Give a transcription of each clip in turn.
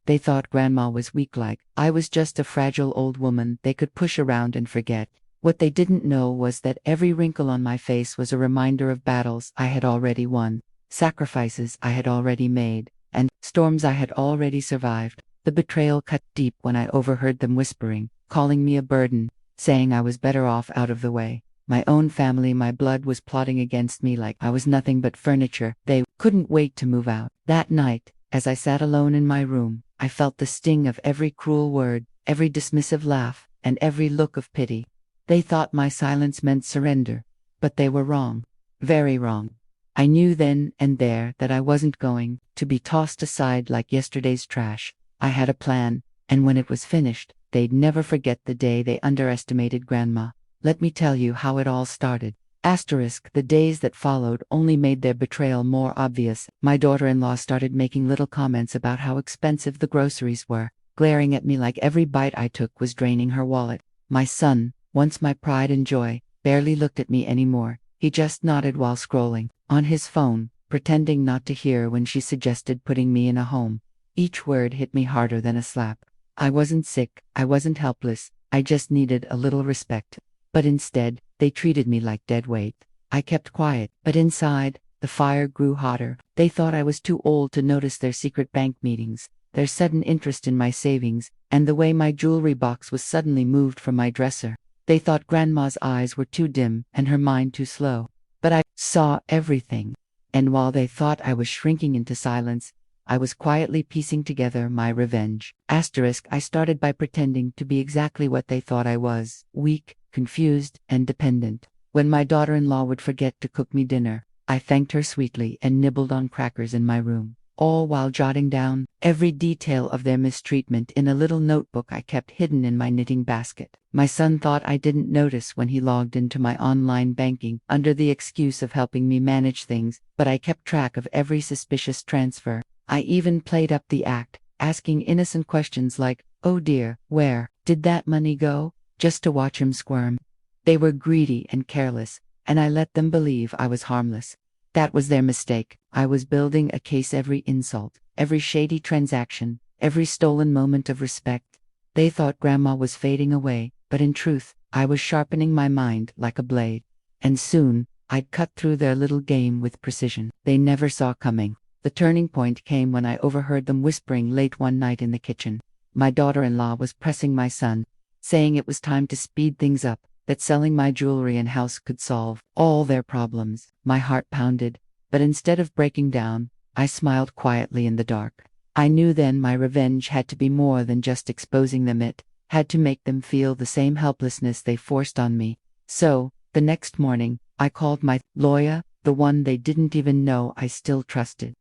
They thought Grandma was weak, like I was just a fragile old woman they could push around and forget. What they didn't know was that every wrinkle on my face was a reminder of battles I had already won, sacrifices I had already made, and storms I had already survived. The betrayal cut deep when I overheard them whispering, calling me a burden, saying I was better off out of the way. My own family, my blood, was plotting against me like I was nothing but furniture. They couldn't wait to move out. That night, as I sat alone in my room, I felt the sting of every cruel word, every dismissive laugh, and every look of pity. They thought my silence meant surrender, but they were wrong. Very wrong. I knew then and there that I wasn't going to be tossed aside like yesterday's trash. I had a plan, and when it was finished, they'd never forget the day they underestimated Grandma. Let me tell you how it all started. The days that followed only made their betrayal more obvious. My daughter-in-law started making little comments about how expensive the groceries were, glaring at me like every bite I took was draining her wallet. My son, once my pride and joy, barely looked at me anymore. He just nodded while scrolling on his phone, pretending not to hear when she suggested putting me in a home. Each word hit me harder than a slap. I wasn't sick, I wasn't helpless, I just needed a little respect. But instead, they treated me like dead weight. I kept quiet, but inside, the fire grew hotter. They thought I was too old to notice their secret bank meetings, their sudden interest in my savings, and the way my jewelry box was suddenly moved from my dresser. They thought Grandma's eyes were too dim and her mind too slow. But I saw everything. And while they thought I was shrinking into silence, I was quietly piecing together my revenge. I started by pretending to be exactly what they thought I was: weak, confused, and dependent. When my daughter-in-law would forget to cook me dinner, I thanked her sweetly and nibbled on crackers in my room, all while jotting down every detail of their mistreatment in a little notebook I kept hidden in my knitting basket. My son thought I didn't notice when he logged into my online banking under the excuse of helping me manage things, but I kept track of every suspicious transfer. I even played up the act, asking innocent questions like, "Oh dear, where did that money go?" just to watch him squirm. They were greedy and careless, and I let them believe I was harmless. That was their mistake. I was building a case: every insult, every shady transaction, every stolen moment of respect. They thought Grandma was fading away, but in truth, I was sharpening my mind like a blade. And soon, I'd cut through their little game with precision they never saw coming. The turning point came when I overheard them whispering late one night in the kitchen. My daughter-in-law was pressing my son, saying it was time to speed things up, that selling my jewelry and house could solve all their problems. My heart pounded, but instead of breaking down, I smiled quietly in the dark. I knew then my revenge had to be more than just exposing them. It had to make them feel the same helplessness they forced on me. So, the next morning, I called my lawyer, the one they didn't even know I still trusted.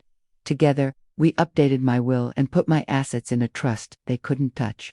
Together, we updated my will and put my assets in a trust they couldn't touch.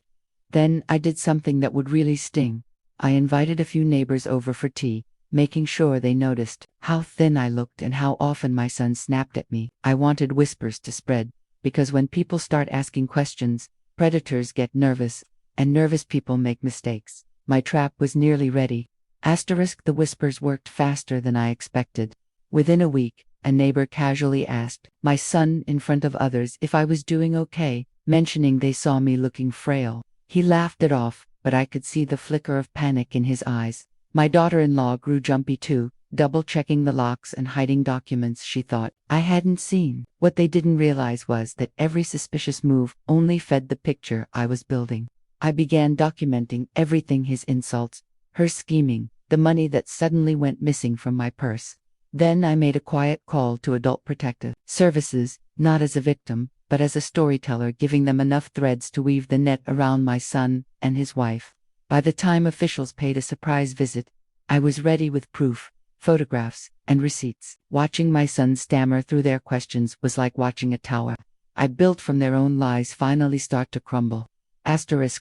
Then I did something that would really sting. I invited a few neighbors over for tea, making sure they noticed how thin I looked and how often my son snapped at me. I wanted whispers to spread, because when people start asking questions, predators get nervous, and nervous people make mistakes. My trap was nearly ready. The whispers worked faster than I expected. Within a week, a neighbor casually asked my son in front of others if I was doing okay, mentioning they saw me looking frail. He laughed it off, but I could see the flicker of panic in his eyes. My daughter-in-law grew jumpy too, double-checking the locks and hiding documents she thought I hadn't seen. What they didn't realize was that every suspicious move only fed the picture I was building. I began documenting everything: his insults, her scheming, the money that suddenly went missing from my purse. Then I made a quiet call to Adult Protective Services, not as a victim, but as a storyteller, giving them enough threads to weave the net around my son and his wife. By the time officials paid a surprise visit, I was ready with proof, photographs, and receipts. Watching my son stammer through their questions was like watching a tower I built from their own lies finally start to crumble.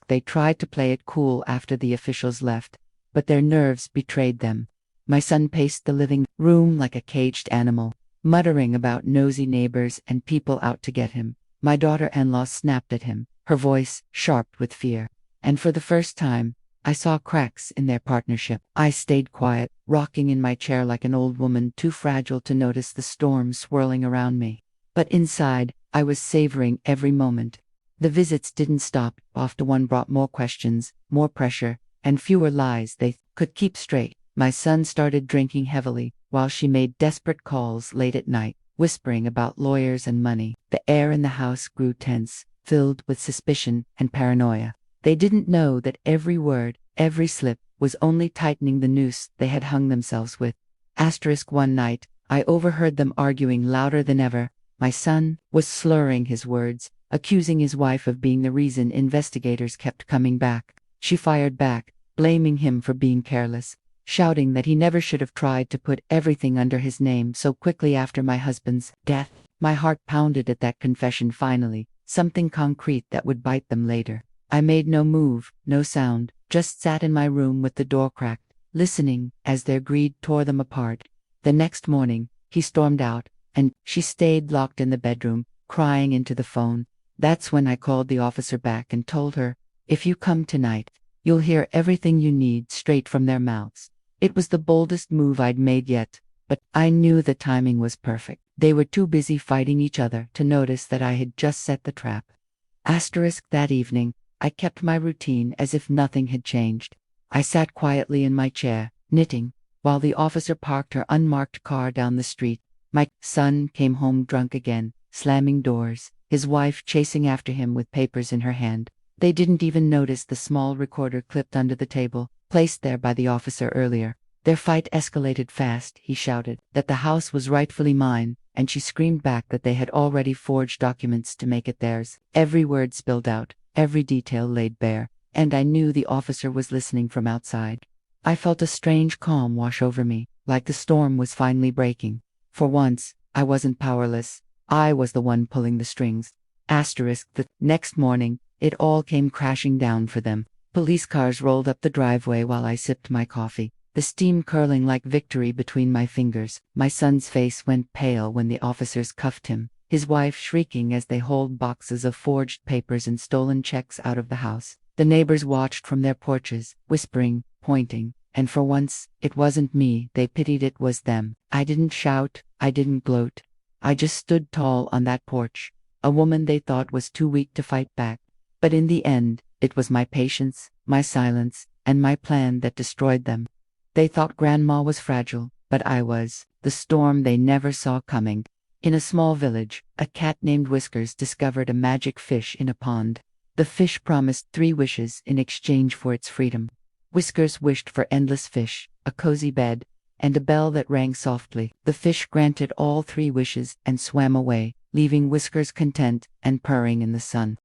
They tried to play it cool after the officials left, but their nerves betrayed them. My son paced the living room like a caged animal, muttering about nosy neighbors and people out to get him. My daughter-in-law snapped at him, her voice sharp with fear. And for the first time, I saw cracks in their partnership. I stayed quiet, rocking in my chair like an old woman too fragile to notice the storm swirling around me. But inside, I was savoring every moment. The visits didn't stop. After one brought more questions, more pressure, and fewer lies they could keep straight. My son started drinking heavily, while she made desperate calls late at night, whispering about lawyers and money. The air in the house grew tense, filled with suspicion and paranoia. They didn't know that every word, every slip, was only tightening the noose they had hung themselves with. One night, I overheard them arguing louder than ever. My son was slurring his words, accusing his wife of being the reason investigators kept coming back. She fired back, blaming him for being careless, shouting that he never should have tried to put everything under his name so quickly after my husband's death. My heart pounded at that confession finally, something concrete that would bite them later. I made no move, no sound, just sat in my room with the door cracked, listening as their greed tore them apart. The next morning, he stormed out, and she stayed locked in the bedroom, crying into the phone. That's when I called the officer back and told her, "If you come tonight, you'll hear everything you need straight from their mouths." It was the boldest move I'd made yet, but I knew the timing was perfect. They were too busy fighting each other to notice that I had just set the trap. That evening, I kept my routine as if nothing had changed. I sat quietly in my chair, knitting, while the officer parked her unmarked car down the street. My son came home drunk again, slamming doors, his wife chasing after him with papers in her hand. They didn't even notice the small recorder clipped under the table, placed there by the officer earlier. Their fight escalated fast. He shouted that the house was rightfully mine, and she screamed back that they had already forged documents to make it theirs. Every word spilled out, every detail laid bare, and I knew the officer was listening from outside. I felt a strange calm wash over me, like the storm was finally breaking. For once, I wasn't powerless. I was the one pulling the strings. The next morning, it all came crashing down for them. Police cars rolled up the driveway while I sipped my coffee, the steam curling like victory between my fingers. My son's face went pale when the officers cuffed him, his wife shrieking as they hauled boxes of forged papers and stolen checks out of the house. The neighbors watched from their porches, whispering, pointing, and for once, it wasn't me they pitied, it was them. I didn't shout, I didn't gloat. I just stood tall on that porch, a woman they thought was too weak to fight back. But in the end, it was my patience, my silence, and my plan that destroyed them. They thought Grandma was fragile, but I was the storm they never saw coming. In a small village, a cat named Whiskers discovered a magic fish in a pond. The fish promised 3 wishes in exchange for its freedom. Whiskers wished for endless fish, a cozy bed, and a bell that rang softly. The fish granted all 3 wishes and swam away, leaving Whiskers content and purring in the sun.